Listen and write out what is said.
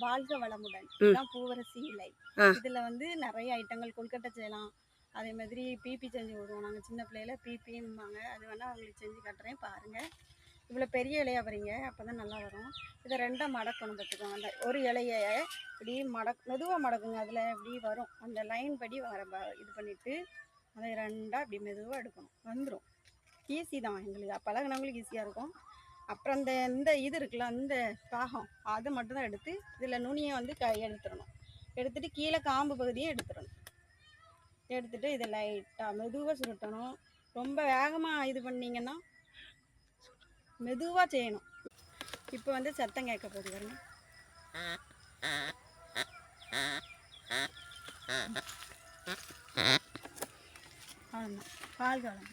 வாழ்க வளமுடன். இதுதான் பூவரசி இலை. இதில் வந்து நிறைய ஐட்டங்கள் கொழுக்கட்டை செய்யலாம். அதே மாதிரி பிபி செஞ்சு விடுவோம். நாங்கள் சின்ன பிள்ளையில பிபிம்பாங்க. அது வேணால் அவங்களுக்கு செஞ்சு காட்டுறேன் பாருங்கள். இவ்வளோ பெரிய இலையா வரீங்க, அப்போ தான் நல்லா வரும். இதை ரெண்டாக மடக்கணும் பார்த்துக்கோங்க. அந்த ஒரு இலையை இப்படி மெதுவாக மடக்குங்க. அதில் இப்படி வரும் அந்த லைன் படி வர இது பண்ணிவிட்டு அதை ரெண்டாக இப்படி மெதுவாக எடுக்கணும். வந்துடும். ஈஸி தான், எங்களுக்கு பழகினவங்களுக்கு ஈஸியாக இருக்கும். அப்புறம் இந்த இது இருக்குல்ல, இந்த பாகம் அதை மட்டும்தான் எடுத்து இதில் நுனியை வந்து எடுத்துடணும். எடுத்துகிட்டு கீழே காம்பு பகுதியை எடுத்துடணும். எடுத்துகிட்டு இதை லைட்டாக மெதுவாக சுருட்டணும். ரொம்ப வேகமாக இது பண்ணிங்கன்னா மெதுவாக செய்யணும். இப்போ வந்து சத்தம் கேட்க போகுது பாருங்க. அவ்வளோதான், பால் காலம்.